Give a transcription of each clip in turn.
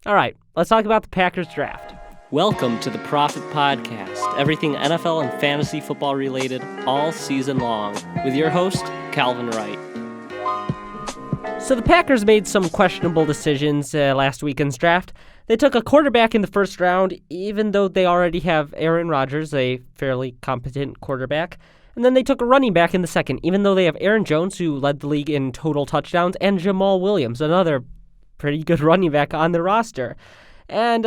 All right, let's talk about the Packers draft. Welcome to the Prophet Podcast, everything NFL and fantasy football related all season long, with your host, Calvin Wright. So the Packers made some questionable decisions last weekend's draft. They took a quarterback in the first round, even though they already have Aaron Rodgers, a fairly competent quarterback. And then they took a running back in the second, even though they have Aaron Jones, who led the league in total touchdowns, and Jamal Williams, another pretty good running back on the roster. And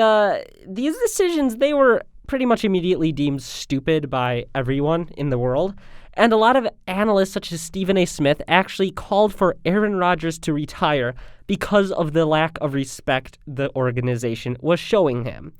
these decisions, they were pretty much immediately deemed stupid by everyone in the world. And a lot of analysts, such as Stephen A. Smith, actually called for Aaron Rodgers to retire because of the lack of respect the organization was showing him.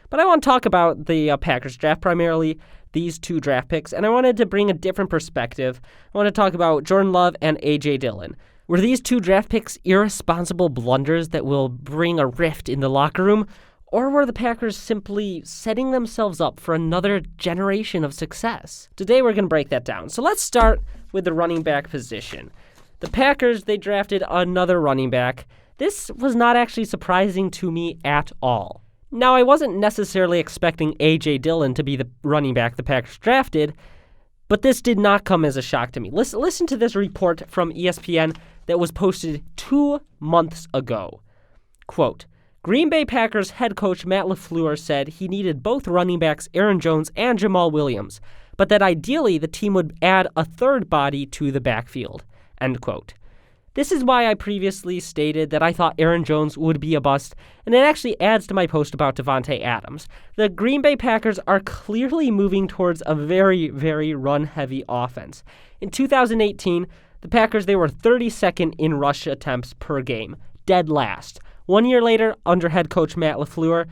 But I want to talk about the Packers draft, primarily these two draft picks, and I wanted to bring a different perspective. I want to talk about Jordan Love and A.J. Dillon. Were these two draft picks irresponsible blunders that will bring a rift in the locker room, or were the Packers simply setting themselves up for another generation of success? Today we're going to break that down. So let's start with the running back position. The Packers, they drafted another running back. This was not actually surprising to me at all. Now, I wasn't necessarily expecting A.J. Dillon to be the running back the Packers drafted, but this did not come as a shock to me. Listen to this report from ESPN that was posted 2 months ago. Quote, Green Bay Packers head coach Matt LaFleur said he needed both running backs Aaron Jones and Jamal Williams, but that ideally the team would add a third body to the backfield. End quote. This is why I previously stated that I thought Aaron Jones would be a bust, and it actually adds to my post about Devontae Adams. The Green Bay Packers are clearly moving towards a very, very run-heavy offense. In 2018, the Packers, they were 32nd in rush attempts per game, dead last. 1 year later, under head coach Matt LaFleur,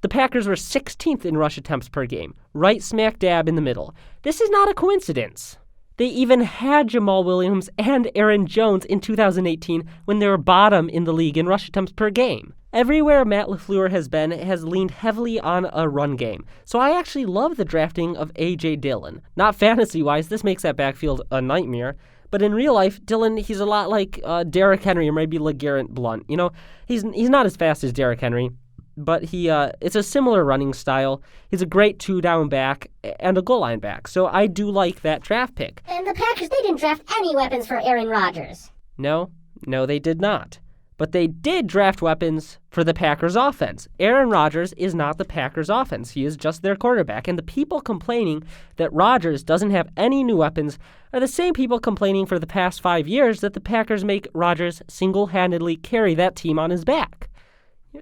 the Packers were 16th in rush attempts per game, right smack dab in the middle. This is not a coincidence. They even had Jamal Williams and Aaron Jones in 2018 when they were bottom in the league in rush attempts per game. Everywhere Matt LaFleur has been has leaned heavily on a run game. So I actually love the drafting of A.J. Dillon. Not fantasy-wise, this makes that backfield a nightmare. But in real life, Dillon, he's a lot like Derrick Henry or maybe LeGarrette Blount. You know, he's not as fast as Derrick Henry, but it's a similar running style. He's a great two-down back and a goal line back. So I do like that draft pick. And the Packers, they didn't draft any weapons for Aaron Rodgers. No, they did not. But they did draft weapons for the Packers offense. Aaron Rodgers is not the Packers offense. He is just their quarterback. And the people complaining that Rodgers doesn't have any new weapons are the same people complaining for the past 5 years that the Packers make Rodgers single-handedly carry that team on his back.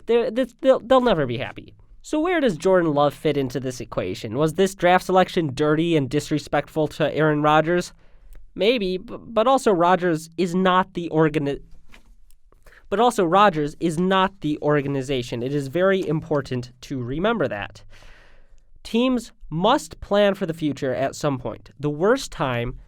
They'll never be happy. So where does Jordan Love fit into this equation? Was this draft selection dirty and disrespectful to Aaron Rodgers? Maybe, but also Rodgers is not the organization. It is very important to remember that. Teams must plan for the future at some point. The worst time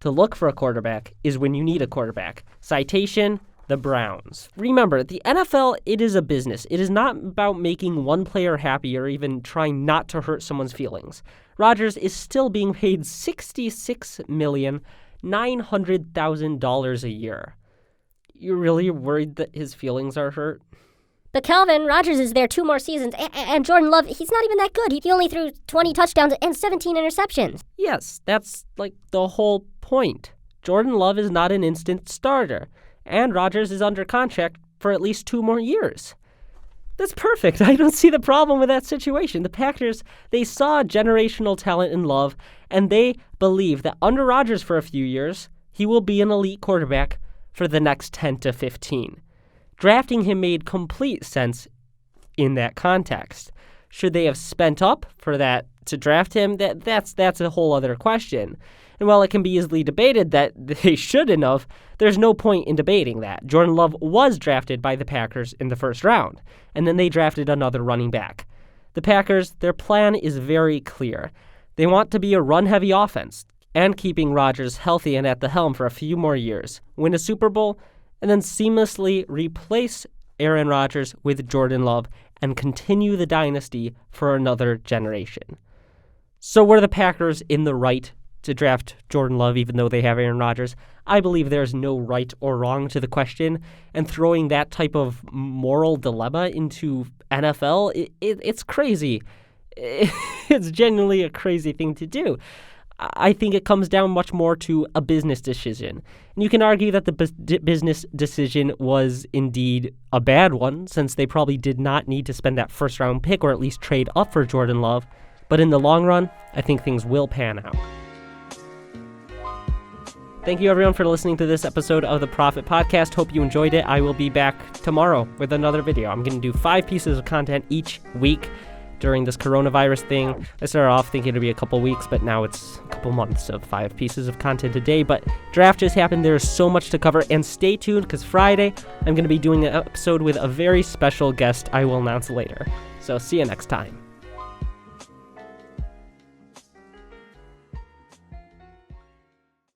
to look for a quarterback is when you need a quarterback. Citation, the Browns. Remember, the NFL, it is a business. It is not about making one player happy or even trying not to hurt someone's feelings. Rodgers is still being paid $66,900,000 a year. You're really worried that his feelings are hurt? But Calvin, Rodgers is there 2 more seasons, and Jordan Love, he's not even that good. He only threw 20 touchdowns and 17 interceptions. Yes, that's like the whole point. Jordan Love is not an instant starter, and Rodgers is under contract for at least 2 more years. That's perfect. I don't see the problem with that situation. The Packers, they saw generational talent in Love, and they believe that under Rodgers for a few years, he will be an elite quarterback for the next 10 to 15. Drafting him made complete sense in that context. Should they have spent up for that to draft him? That's a whole other question. And while it can be easily debated that they shouldn't have, there's no point in debating that. Jordan Love was drafted by the Packers in the first round, and then they drafted another running back. The Packers, their plan is very clear. They want to be a run-heavy offense, and keeping Rodgers healthy and at the helm for a few more years, win a Super Bowl, and then seamlessly replace Aaron Rodgers with Jordan Love and continue the dynasty for another generation. So were the Packers in the right to draft Jordan Love even though they have Aaron Rodgers? I believe there's no right or wrong to the question, and throwing that type of moral dilemma into NFL, it's crazy. It's genuinely a crazy thing to do. I think it comes down much more to a business decision. And you can argue that the business decision was indeed a bad one, since they probably did not need to spend that first-round pick or at least trade up for Jordan Love. But in the long run, I think things will pan out. Thank you, everyone, for listening to this episode of the Prophet Podcast. Hope you enjoyed it. I will be back tomorrow with another video. I'm going to do 5 pieces of content each week during this coronavirus thing. I started off thinking it'd be a couple weeks, but now it's a couple months of 5 pieces of content a day. But draft just happened. There's so much to cover. And stay tuned, because Friday, I'm going to be doing an episode with a very special guest I will announce later. So see you next time.